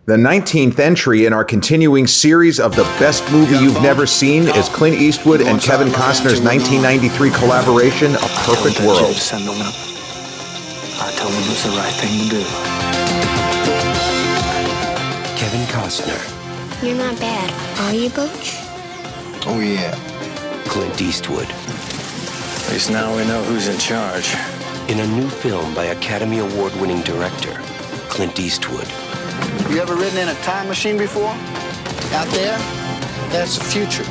The 19th entry in our continuing series of the best movie you've never seen is Clint Eastwood and Kevin Costner's 1993 collaboration, A Perfect World. Send them up. I told them it was the right thing to do. Kevin Costner. You're not bad, are you, Butch? Oh, yeah. Clint Eastwood. At least now we know who's in charge. In a new film by Academy Award-winning director, Clint Eastwood. You ever ridden in a time machine before? Out there, that's the future.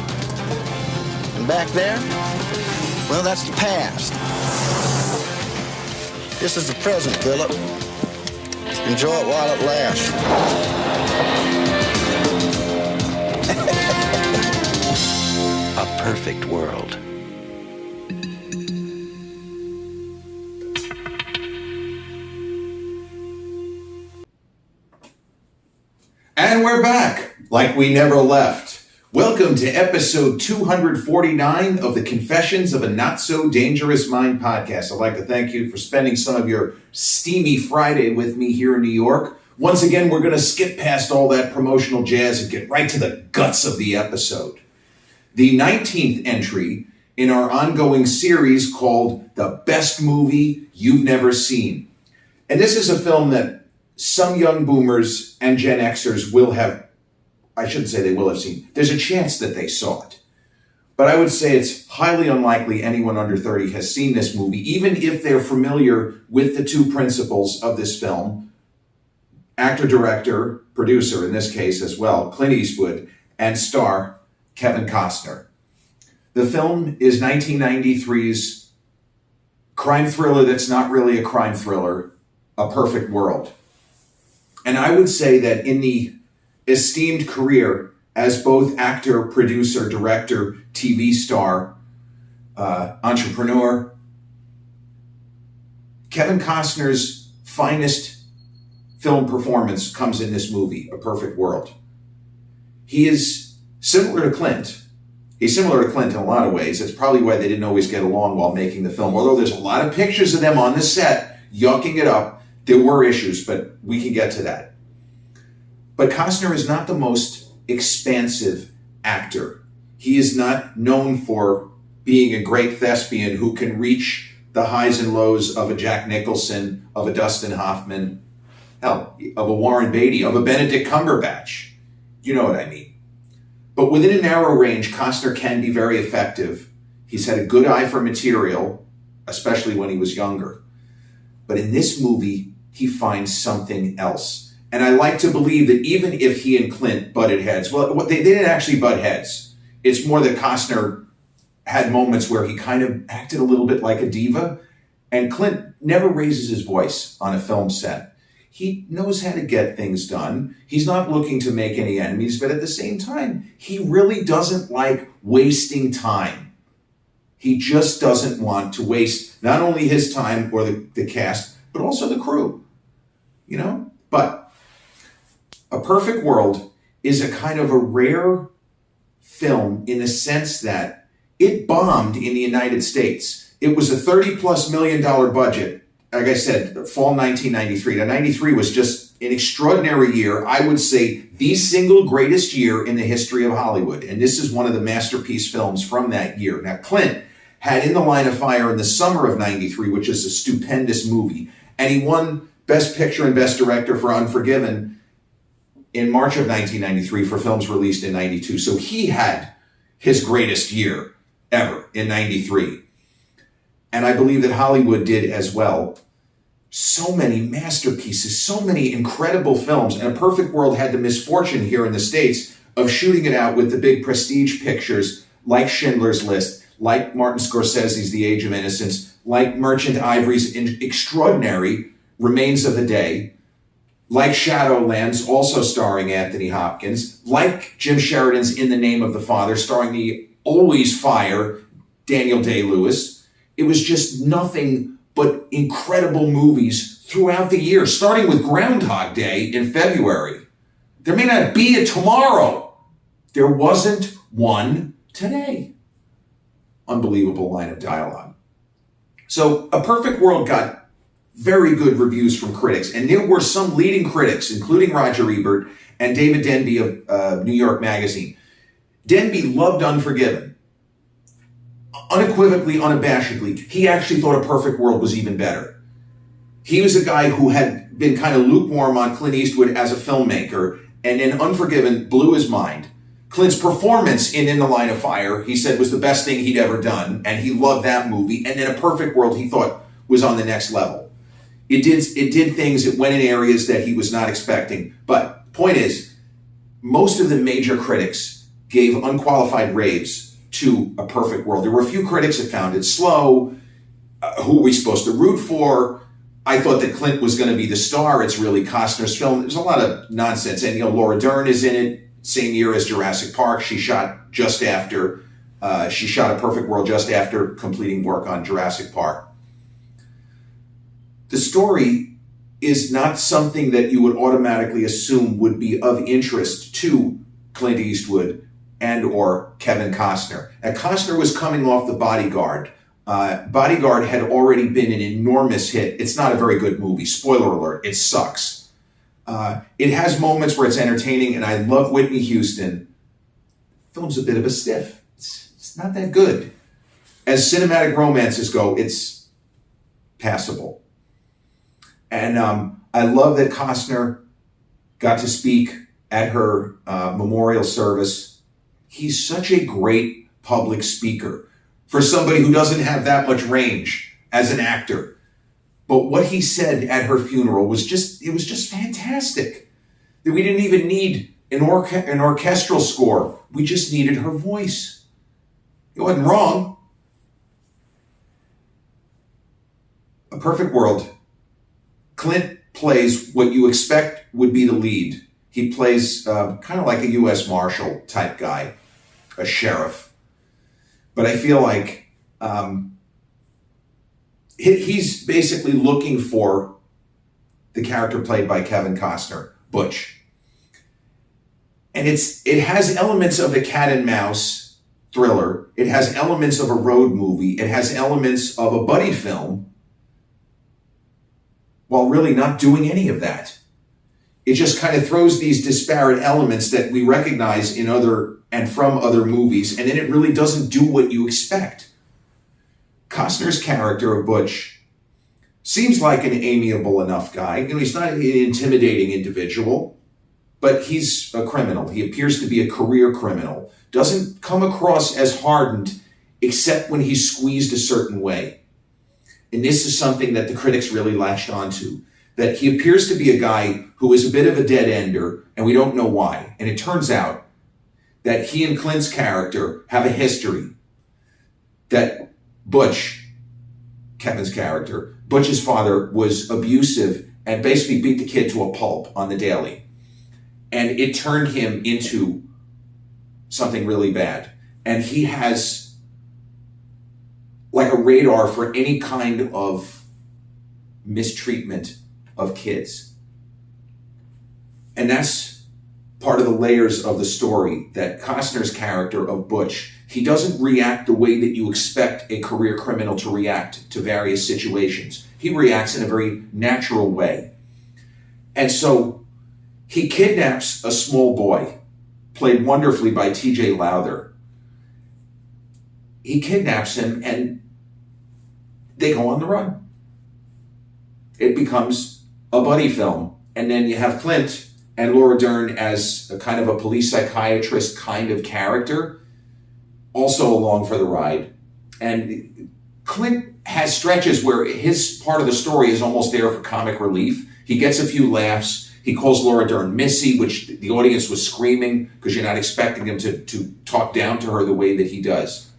And back there, well, that's the past. This is the present, Philip. Enjoy it while it lasts. A Perfect World. And we're back, like we never left. Welcome to episode 249 of the Confessions of a Not-So-Dangerous Mind podcast. I'd like to thank you for spending some of your steamy Friday with me here in New York. Once again, we're going to skip past all that promotional jazz and get right to the guts of the episode. The 19th entry in our ongoing series called The Best Movie You've Never Seen. And this is a film that some young boomers and Gen Xers will have, I shouldn't say they will have seen. There's a chance that they saw it. But I would say it's highly unlikely anyone under 30 has seen this movie, even if they're familiar with the two principals of this film, actor, director, producer in this case as well, Clint Eastwood, and star Kevin Costner. The film is 1993's crime thriller that's not really a crime thriller, A Perfect World. And I would say that in the esteemed career as both actor, producer, director, TV star, entrepreneur, Kevin Costner's finest film performance comes in this movie, A Perfect World. He is similar to Clint. He's similar to Clint in a lot of ways. It's probably why they didn't always get along while making the film. Although there's a lot of pictures of them on the set yucking it up, there were issues, but we can get to that. But Costner is not the most expansive actor. He is not known for being a great thespian who can reach the highs and lows of a Jack Nicholson, of a Dustin Hoffman, hell, of a Warren Beatty, of a Benedict Cumberbatch. You know what I mean. But within a narrow range, Costner can be very effective. He's had a good eye for material, especially when he was younger. But in this movie, he finds something else. And I like to believe that even if he and Clint butted heads, well, they didn't actually butt heads. It's more that Costner had moments where he kind of acted a little bit like a diva, and Clint never raises his voice on a film set. He knows how to get things done. He's not looking to make any enemies, but at the same time, he really doesn't like wasting time. He just doesn't want to waste not only his time or the cast, but also the crew. You know? But A Perfect World is a kind of a rare film in the sense that it bombed in the United States. It was a $30+ million budget. Like I said, fall 1993. Now, 93 was just an extraordinary year. I would say the single greatest year in the history of Hollywood. And this is one of the masterpiece films from that year. Now, Clint had In the Line of Fire in the summer of 93, which is a stupendous movie. And he won Best Picture and Best Director for Unforgiven in March of 1993 for films released in 92. So he had his greatest year ever in 93. And I believe that Hollywood did as well. So many masterpieces, so many incredible films. And A Perfect World had the misfortune here in the States of shooting it out with the big prestige pictures like Schindler's List, like Martin Scorsese's The Age of Innocence, like Merchant Ivory's extraordinary Remains of the Day, like Shadowlands, also starring Anthony Hopkins, like Jim Sheridan's In the Name of the Father, starring the always fire Daniel Day-Lewis. It was just nothing but incredible movies throughout the year, starting with Groundhog Day in February. There may not be a tomorrow. There wasn't one today. Unbelievable line of dialogue. So A Perfect World got very good reviews from critics. And there were some leading critics, including Roger Ebert and David Denby of New York Magazine. Denby loved Unforgiven. Unequivocally, unabashedly, he actually thought A Perfect World was even better. He was a guy who had been kind of lukewarm on Clint Eastwood as a filmmaker, and in Unforgiven blew his mind. Clint's performance in the Line of Fire, he said, was the best thing he'd ever done, and he loved that movie. And in A Perfect World, he thought was on the next level. It did things, it went in areas that he was not expecting. But point is, most of the major critics gave unqualified raves to A Perfect World. There were a few critics that found it slow. Who are we supposed to root for? I thought that Clint was going to be the star. It's really Costner's film. There's a lot of nonsense. And, Laura Dern is in it, same year as Jurassic Park. She shot A Perfect World just after completing work on Jurassic Park. The story is not something that you would automatically assume would be of interest to Clint Eastwood and or Kevin Costner. And Costner was coming off The Bodyguard. Bodyguard had already been an enormous hit. It's not a very good movie. Spoiler alert, it sucks. It has moments where it's entertaining, and I love Whitney Houston. The film's a bit of a stiff. It's not that good. As cinematic romances go, it's passable. And I love that Costner got to speak at her memorial service. He's such a great public speaker for somebody who doesn't have that much range as an actor. But what he said at her funeral was just fantastic. That we didn't even need an orchestral score. We just needed her voice. It wasn't wrong. A Perfect World. Clint plays what you expect would be the lead. He plays kind of like a U.S. Marshal type guy, a sheriff. But I feel like he's basically looking for the character played by Kevin Costner, Butch. And it has elements of a cat and mouse thriller. It has elements of a road movie. It has elements of a buddy film, while really not doing any of that. It just kind of throws these disparate elements that we recognize in other and from other movies, and then it really doesn't do what you expect. Costner's character of Butch seems like an amiable enough guy. He's not an intimidating individual, but he's a criminal. He appears to be a career criminal. Doesn't come across as hardened except when he's squeezed a certain way. And this is something that the critics really latched onto, that he appears to be a guy who is a bit of a dead ender, and we don't know why. And it turns out that he and Clint's character have a history. That Butch, Kevin's character, Butch's father was abusive and basically beat the kid to a pulp on the daily. And it turned him into something really bad. And he has like a radar for any kind of mistreatment of kids. And that's part of the layers of the story, that Costner's character of Butch, he doesn't react the way that you expect a career criminal to react to various situations. He reacts in a very natural way. And so he kidnaps a small boy, played wonderfully by T.J. Lowther. He kidnaps him and they go on the run. It becomes a buddy film. And then you have Clint and Laura Dern as a kind of a police psychiatrist kind of character, also along for the ride. And Clint has stretches where his part of the story is almost there for comic relief. He gets a few laughs. He calls Laura Dern Missy, which the audience was screaming because you're not expecting him to talk down to her the way that he does.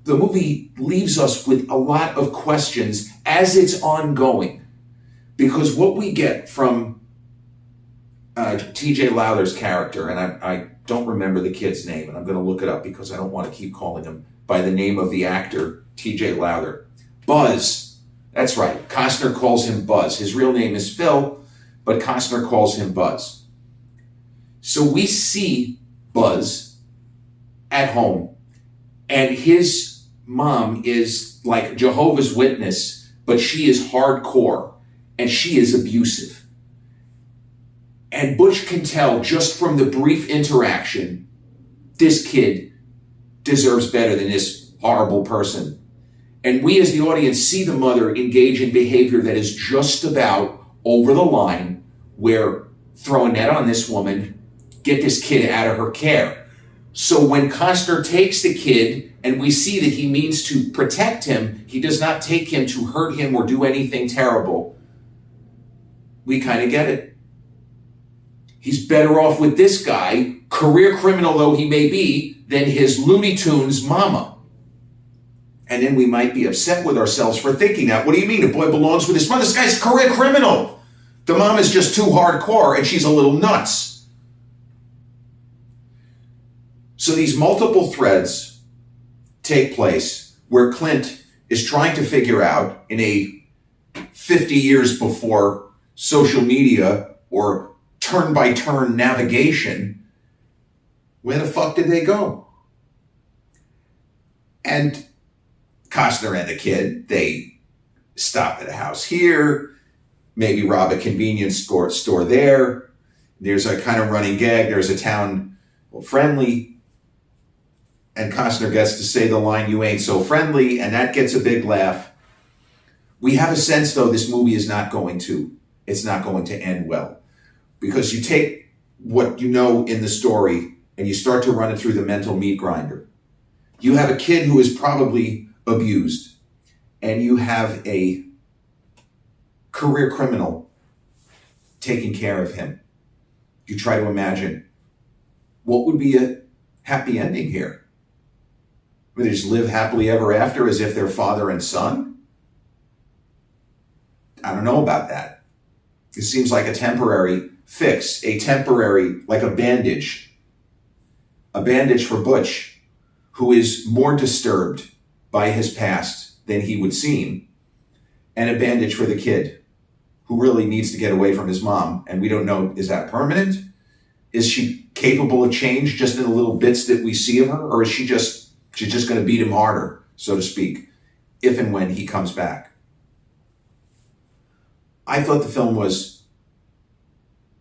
The movie leaves us with a lot of questions as it's ongoing, because what we get from T.J. Lowther's character, and I don't remember the kid's name, and I'm going to look it up because I don't want to keep calling him by the name of the actor, T.J. Lowther. Buzz. That's right. Costner calls him Buzz. His real name is Phil, but Costner calls him Buzz. So we see Buzz at home, and his mom is like Jehovah's Witness but she is hardcore and she is abusive. And Butch can tell just from the brief interaction, this kid deserves better than this horrible person. And we as the audience see the mother engage in behavior that is just about over the line, where throw a net on this woman, get this kid out of her care. So when Costner takes the kid and we see that he means to protect him, he does not take him to hurt him or do anything terrible, we kind of get it. He's better off with this guy, career criminal though he may be, than his Looney Tunes mama. And then we might be upset with ourselves for thinking that. What do you mean? The boy belongs with his mother. This guy's a career criminal. The mom is just too hardcore and she's a little nuts. So these multiple threads take place where Clint is trying to figure out in a 50 years before social media or turn-by-turn navigation, where the fuck did they go? And Costner and the kid, they stop at a house here, maybe rob a convenience store there. There's a kind of running gag. There's a town friendly. And Costner gets to say the line, "You ain't so friendly," and that gets a big laugh. We have a sense, though, this movie is not going to end well. Because you take what you know in the story and you start to run it through the mental meat grinder. You have a kid who is probably abused, and you have a career criminal taking care of him. You try to imagine what would be a happy ending here. Would they just live happily ever after as if they're father and son? I don't know about that. It seems like a temporary fix, like a bandage for Butch, who is more disturbed by his past than he would seem, and a bandage for the kid who really needs to get away from his mom. And we don't know, is that permanent? Is she capable of change just in the little bits that we see of her? Or is she's just going to beat him harder, so to speak, if and when he comes back? I thought the film was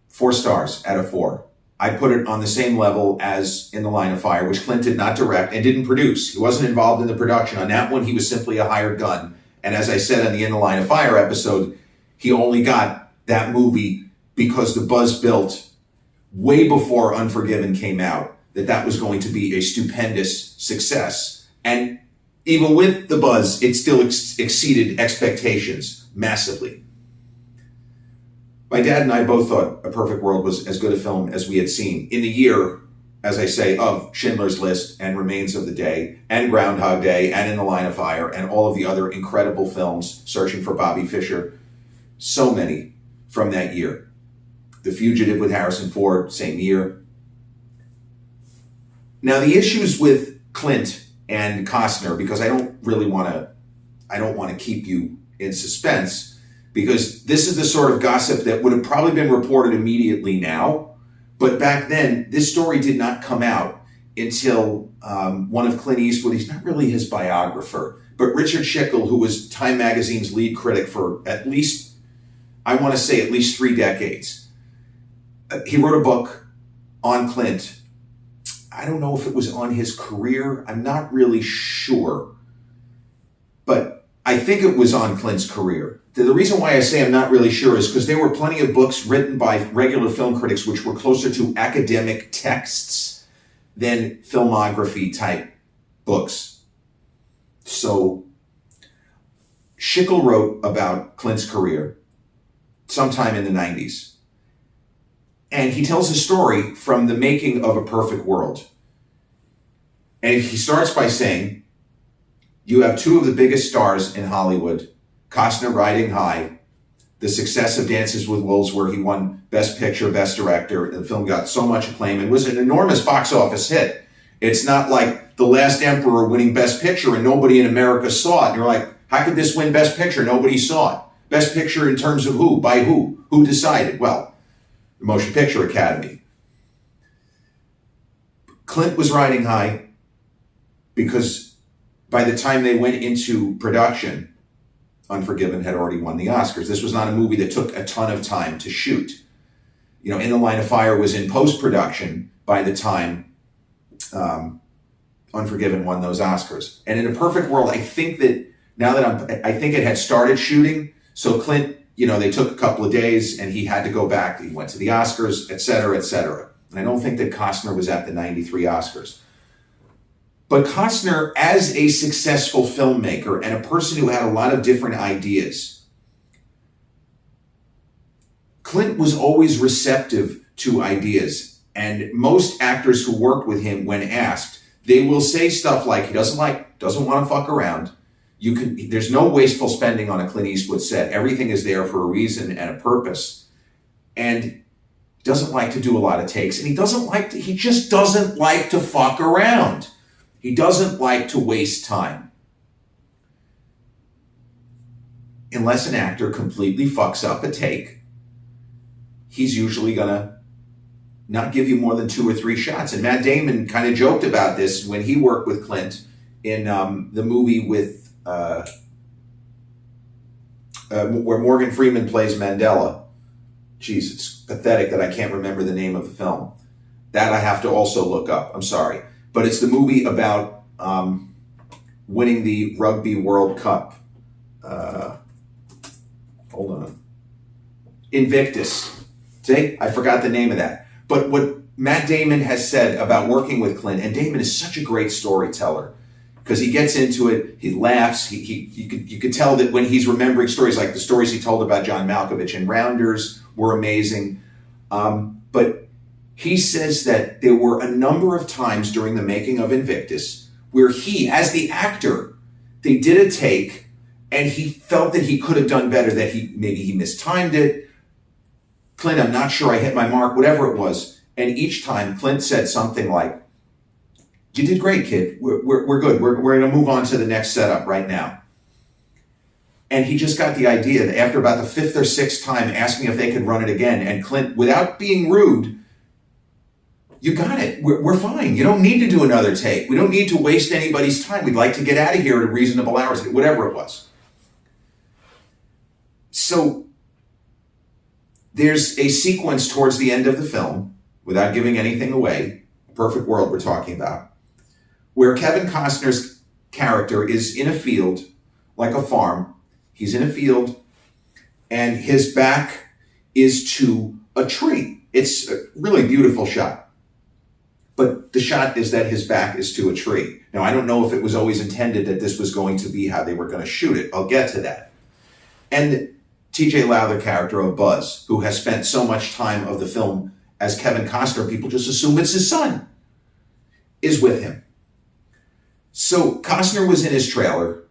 4 stars out of 4. I put it on the same level as In the Line of Fire, which Clint did not direct and didn't produce. He wasn't involved in the production. On that one, he was simply a hired gun. And as I said on the In the Line of Fire episode, he only got that movie because the buzz built way before Unforgiven came out that was going to be a stupendous success. And even with the buzz, it still exceeded expectations massively. My dad and I both thought A Perfect World was as good a film as we had seen in the year, as I say, of Schindler's List and Remains of the Day and Groundhog Day and In the Line of Fire and all of the other incredible films, Searching for Bobby Fischer. So many from that year. The Fugitive with Harrison Ford, same year. Now the issues with Clint and Costner, because I don't want to keep you in suspense, because this is the sort of gossip that would have probably been reported immediately now. But back then, this story did not come out until one of Clint Eastwood, he's not really his biographer, but Richard Schickel, who was Time Magazine's lead critic for at least 3 decades. He wrote a book on Clint. I don't know if it was on his career. I'm not really sure. But I think it was on Clint's career. The reason why I say I'm not really sure is because there were plenty of books written by regular film critics which were closer to academic texts than filmography type books. So Schickel wrote about Clint's career sometime in the 90s. And he tells a story from the making of A Perfect World. And he starts by saying, you have 2 of the biggest stars in Hollywood, Costner riding high, the success of Dances with Wolves, where he won Best Picture, Best Director. The film got so much acclaim and was an enormous box office hit. It's not like The Last Emperor winning Best Picture and nobody in America saw it. And you're like, how could this win Best Picture? Nobody saw it. Best Picture in terms of who? By who? Who decided? Well, the Motion Picture Academy. Clint was riding high because by the time they went into production Unforgiven had already won the Oscars. This was not a movie that took a ton of time to shoot. In the Line of Fire was in post-production by the time Unforgiven won those Oscars. And in a perfect world, I think that I think it had started shooting. So Clint, they took a couple of days and he had to go back. He went to the Oscars, et cetera, et cetera. And I don't think that Costner was at the 93 Oscars. But Costner, as a successful filmmaker and a person who had a lot of different ideas, Clint was always receptive to ideas. And most actors who worked with him, when asked, they will say stuff like, he doesn't want to fuck around. There's no wasteful spending on a Clint Eastwood set. Everything is there for a reason and a purpose. And he doesn't like to do a lot of takes. And he just doesn't like to fuck around. He doesn't like to waste time. Unless an actor completely fucks up a take, he's usually gonna not give you more than 2 or 3 shots. And Matt Damon kind of joked about this when he worked with Clint in the movie with where Morgan Freeman plays Mandela. Jeez, it's pathetic that I can't remember the name of the film. That I have to also look up. I'm sorry. But it's the movie about winning the Rugby World Cup. Hold on. Invictus. See? I forgot the name of that. But what Matt Damon has said about working with Clint, and Damon is such a great storyteller, because he gets into it, he laughs, you could tell that when he's remembering stories, like the stories he told about John Malkovich and Rounders were amazing. But he says that there were a number of times during the making of Invictus where he, as the actor, they did a take and he felt that he could have done better, that maybe he mistimed it. Clint, I'm not sure I hit my mark, whatever it was. And each time Clint said something like, "You did great, kid. We're good. We're going to move on to the next setup right now." And he just got the idea that after about the 5th or 6th time asking if they could run it again, and Clint, without being rude, "You got it. We're fine. You don't need to do another take. We don't need to waste anybody's time. We'd like to get out of here at a reasonable hour," whatever it was. So there's a sequence towards the end of the film, without giving anything away, perfect world we're talking about, where Kevin Costner's character is in a field, like a farm. He's in a field, and his back is to a tree. It's a really beautiful shot. But the shot is that his back is to a tree. Now, I don't know if it was always intended that this was going to be how they were going to shoot it. I'll get to that. And T.J. Lowther character of Buzz, who has spent so much time of the film as Kevin Costner, people just assume it's his son, is with him. So Costner was in his trailer,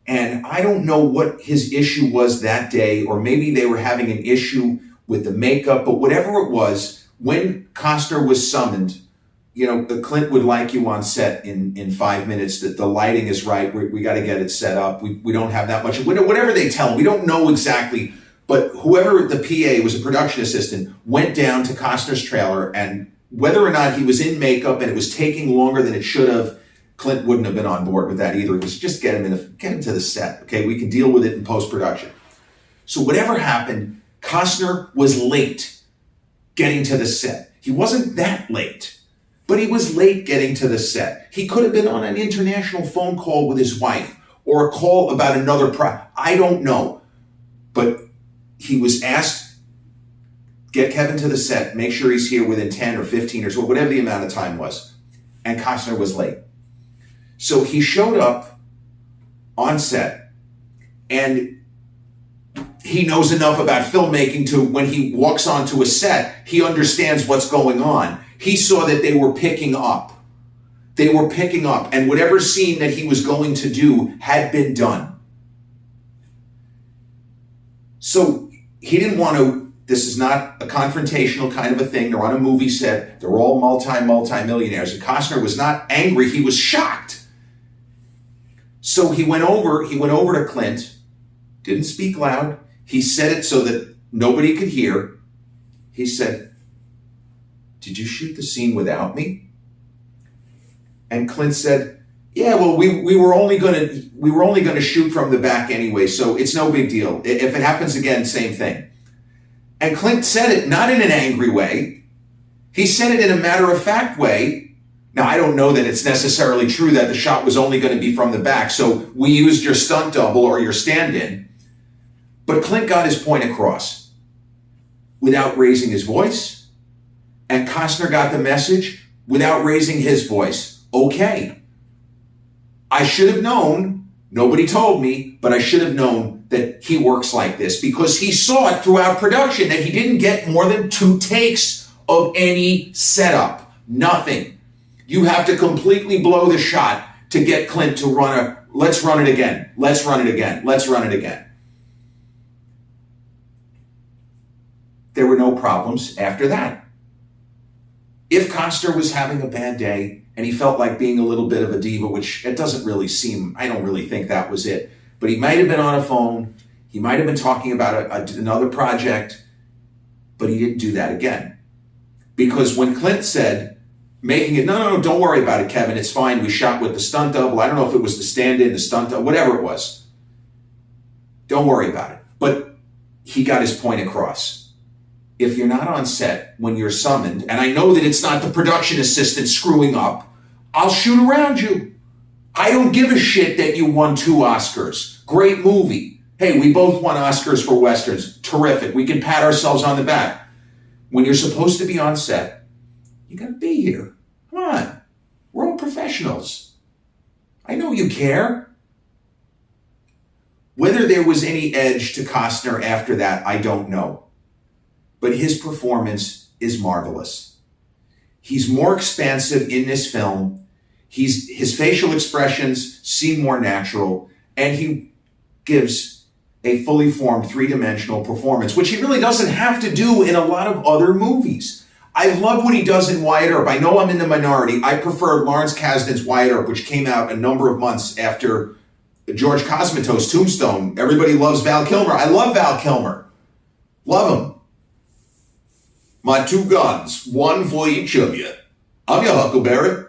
and I don't know what his issue was that day, or maybe they were having an issue with the makeup, but whatever it was, when Costner was summoned, the Clint would like you on set in 5 minutes, that the lighting is right, we got to get it set up, we don't have that much, whatever they tell him, we don't know exactly, but whoever the PA was, a production assistant, went down to Costner's trailer, and whether or not he was in makeup and it was taking longer than it should have, Clint wouldn't have been on board with that either. It was just get him to the set, okay? We can deal with it in post-production. So whatever happened, Costner was late getting to the set. He wasn't that late, but he was late getting to the set. He could have been on an international phone call with his wife, or a call about another I don't know. But he was asked, get Kevin to the set, make sure he's here within 10 or 15 or so, whatever the amount of time was. And Costner was late. So he showed up on set, and he knows enough about filmmaking to, when he walks onto a set, he understands what's going on. He saw that they were picking up. They were picking up, and whatever scene that he was going to do had been done. So he didn't want to, this is not a confrontational kind of a thing. They're on a movie set. They're all multi-millionaires. And Costner was not angry. He was shocked. So he went over to Clint, didn't speak loud. He said it so that nobody could hear. He said, "Did you shoot the scene without me?" And Clint said, Yeah, well, we were only gonna shoot from the back anyway, so it's no big deal. If it happens again, same thing. And Clint said it not in an angry way. He said it in a matter-of-fact way. Now, I don't know that it's necessarily true that the shot was only going to be from the back, so we used your stunt double or your stand-in. But Clint got his point across without raising his voice, and Costner got the message without raising his voice. Okay. I should have known, nobody told me, but I should have known that he works like this because he saw it throughout production that he didn't get more than 2 takes of any setup. Nothing. You have to completely blow the shot to get Clint to let's run it again. Let's run it again. Let's run it again. There were no problems after that. If Costner was having a bad day and he felt like being a little bit of a diva, which it doesn't really seem, I don't really think that was it, but he might have been on a phone, he might have been talking about another project, but he didn't do that again. Because when Clint said, making it, no, don't worry about it, Kevin, it's fine, we shot with the stunt double, I don't know if it was the stand-in, the stunt double, whatever it was. Don't worry about it. But he got his point across. If you're not on set when you're summoned, and I know that it's not the production assistant screwing up, I'll shoot around you. I don't give a shit that you won 2 Oscars. Great movie. Hey, we both won Oscars for Westerns. Terrific. We can pat ourselves on the back. When you're supposed to be on set, you gotta be here. Come on. We're all professionals. I know you care. Whether there was any edge to Costner after that, I don't know. But his performance is marvelous. He's more expansive in this film. His facial expressions seem more natural, and he gives a fully formed 3-dimensional performance, which he really doesn't have to do in a lot of other movies. I love what he does in Wyatt Earp. I know I'm in the minority. I prefer Lawrence Kasdan's Wyatt Earp, which came out a number of months after George Cosmatos' Tombstone. Everybody loves Val Kilmer. I love Val Kilmer. Love him. My 2 guns, 1 for each of you. I'm your Huckleberry.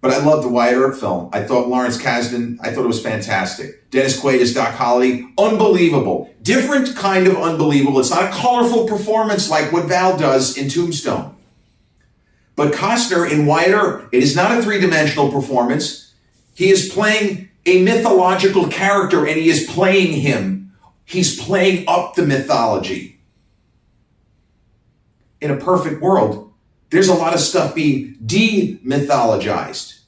But I love the Wyatt Earp film. I thought Lawrence Kasdan, I thought it was fantastic. Dennis Quaid as Doc Holliday, unbelievable. Different kind of unbelievable. It's not a colorful performance like what Val does in Tombstone. But Costner in Wyatt Earp, it is not a 3-dimensional performance. He is playing a mythological character, and he is playing him. He's playing up the mythology. In a perfect world, there's a lot of stuff being demythologized.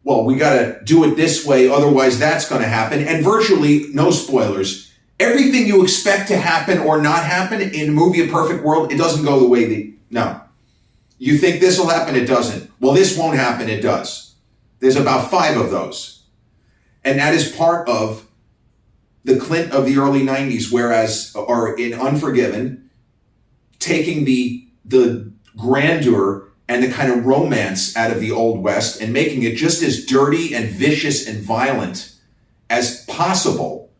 Well, we got to do it this way, otherwise that's going to happen. And virtually, no spoilers, everything you expect to happen or not happen in a movie A Perfect World, it doesn't go the way no. You think this will happen, it doesn't. Well, this won't happen, it does. There's about 5 of those. And that is part of the Clint of the early 90s, or in Unforgiven, taking the grandeur and the kind of romance out of the Old West and making it just as dirty and vicious and violent as possible.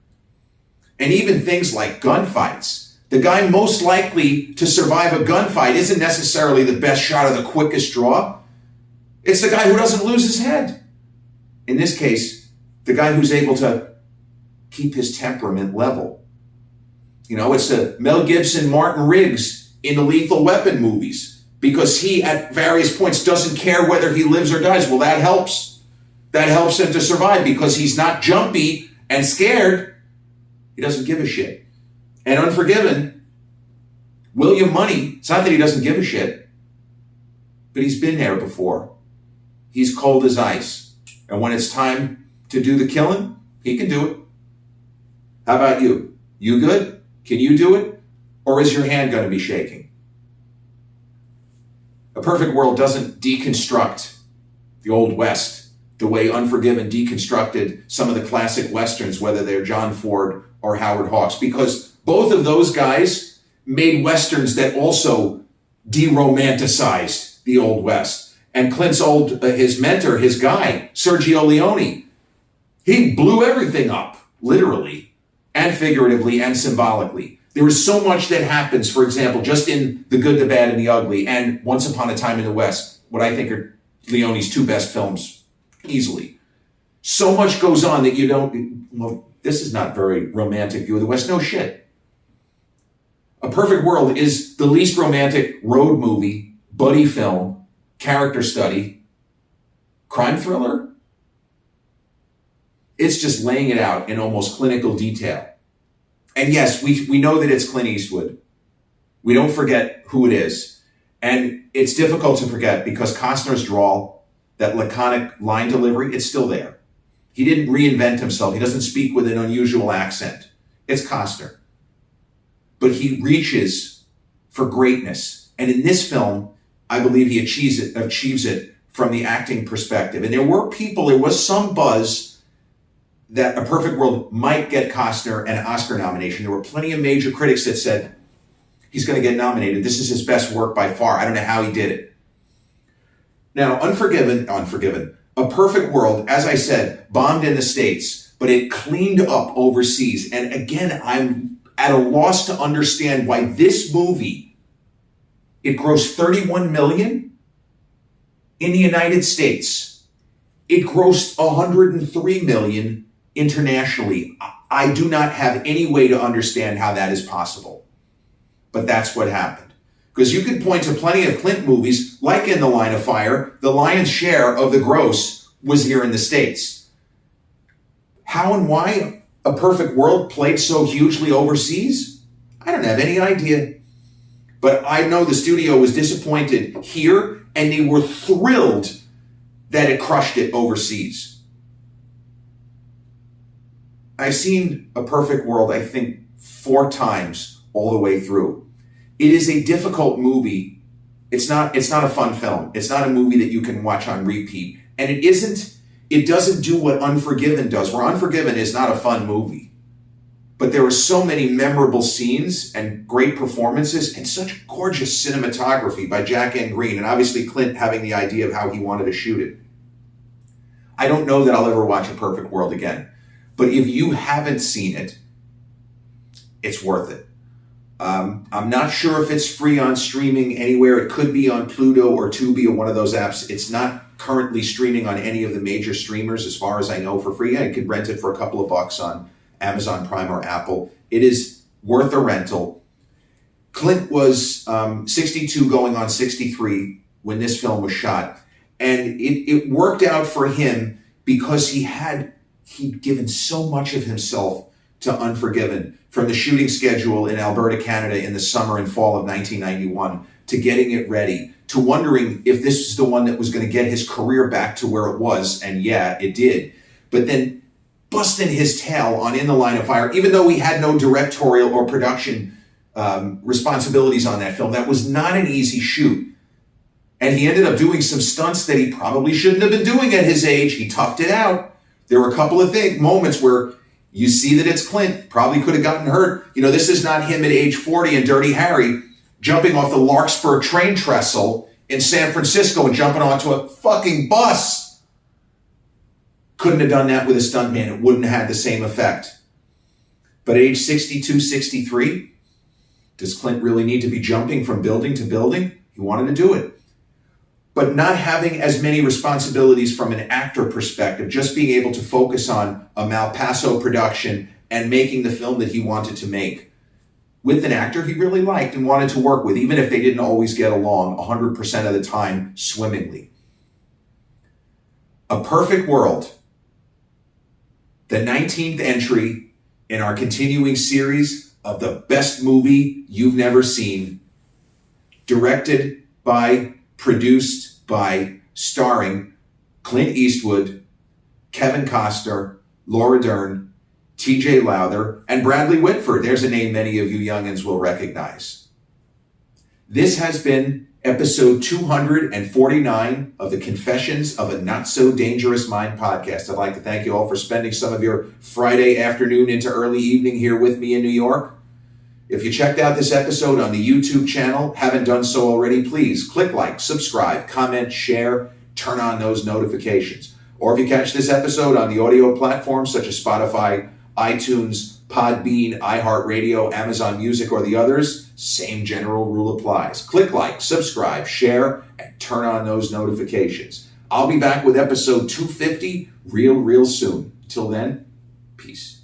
And even things like gunfights. The guy most likely to survive a gunfight isn't necessarily the best shot or the quickest draw. It's the guy who doesn't lose his head. In this case, the guy who's able to keep his temperament level. You know, it's the Mel Gibson, Martin Riggs in the Lethal Weapon movies, because he, at various points, doesn't care whether he lives or dies. Well, that helps. That helps him to survive because he's not jumpy and scared. He doesn't give a shit. And Unforgiven, William Money, it's not that he doesn't give a shit, but he's been there before. He's cold as ice. And when it's time to do the killing, he can do it. How about you? You good? Can you do it? Or is your hand going to be shaking? A Perfect World doesn't deconstruct the Old West the way Unforgiven deconstructed some of the classic Westerns, whether they're John Ford or Howard Hawks, because both of those guys made Westerns that also de-romanticized the Old West. And Clint's his mentor, his guy, Sergio Leone, he blew everything up, literally, and figuratively, and symbolically. There is so much that happens, for example, just in The Good, the Bad, and the Ugly, and Once Upon a Time in the West. what I think are Leone's two best films, easily. So much goes on that you don't, well, this is not very romantic view of the West. No shit. A Perfect World is the least romantic road movie, buddy film, character study, crime thriller. It's just laying it out in almost clinical detail. And yes, we know that it's Clint Eastwood. We don't forget who it is. And it's difficult to forget because Costner's drawl, that laconic line delivery, it's still there. He didn't reinvent himself. He doesn't speak with an unusual accent. It's Costner. But he reaches for greatness. And in this film, I believe he achieves it from the acting perspective. And there was some buzz that A Perfect World might get Costner an Oscar nomination. There were plenty of major critics that said, he's going to get nominated. This is his best work by far. I don't know how he did it. Now, Unforgiven, A Perfect World, as I said, bombed in the States, but it cleaned up overseas. And again, I'm at a loss to understand why this movie, it grossed $31 million in the United States. It grossed $103 million internationally. I do not have any way to understand how that is possible. But that's what happened. Because you could point to plenty of Clint movies, like In the Line of Fire, the lion's share of the gross was here in the States. How and why A Perfect World played so hugely overseas? I don't have any idea. But I know the studio was disappointed here, and they were thrilled that it crushed it overseas. I've seen A Perfect World, I think, 4 times all the way through. It is a difficult movie. It's not a fun film. It's not a movie that you can watch on repeat. And it doesn't do what Unforgiven does, where Unforgiven is not a fun movie. But there were so many memorable scenes and great performances and such gorgeous cinematography by Jack N. Green, and obviously Clint having the idea of how he wanted to shoot it. I don't know that I'll ever watch A Perfect World again. But if you haven't seen it, it's worth it. I'm not sure if it's free on streaming anywhere. It could be on Pluto or Tubi or one of those apps. It's not currently streaming on any of the major streamers as far as I know for free. I could rent it for a couple of bucks on Amazon Prime or Apple. It is worth a rental. Clint was 62 going on 63 when this film was shot. And it worked out for him because he'd given so much of himself to Unforgiven, from the shooting schedule in Alberta, Canada in the summer and fall of 1991, to getting it ready, to wondering if this was the one that was going to get his career back to where it was, and yeah, it did. But then busting his tail on In the Line of Fire, even though he had no directorial or production responsibilities on that film, that was not an easy shoot. And he ended up doing some stunts that he probably shouldn't have been doing at his age. He toughed it out. There were a couple of moments where you see that it's Clint, probably could have gotten hurt. You know, this is not him at age 40 in Dirty Harry jumping off the Larkspur train trestle in San Francisco and jumping onto a fucking bus. Couldn't have done that with a stuntman. It wouldn't have had the same effect. But at age 62, 63, does Clint really need to be jumping from building to building? He wanted to do it. But not having as many responsibilities from an actor perspective, just being able to focus on a Malpaso production and making the film that he wanted to make with an actor he really liked and wanted to work with, even if they didn't always get along 100% of the time swimmingly. A Perfect World, the 19th entry in our continuing series of the best movie you've never seen, directed by, produced by, starring Clint Eastwood, Kevin Costner, Laura Dern, T.J. Lowther, and Bradley Whitford. There's a name many of you youngins will recognize. This has been episode 249 of the Confessions of a Not So Dangerous Mind podcast. I'd like to thank you all for spending some of your Friday afternoon into early evening here with me in New York. If you checked out this episode on the YouTube channel, haven't done so already, please click like, subscribe, comment, share, turn on those notifications. Or if you catch this episode on the audio platforms such as Spotify, iTunes, Podbean, iHeartRadio, Amazon Music, or the others, same general rule applies. Click like, subscribe, share, and turn on those notifications. I'll be back with episode 250 real soon. Till then, peace.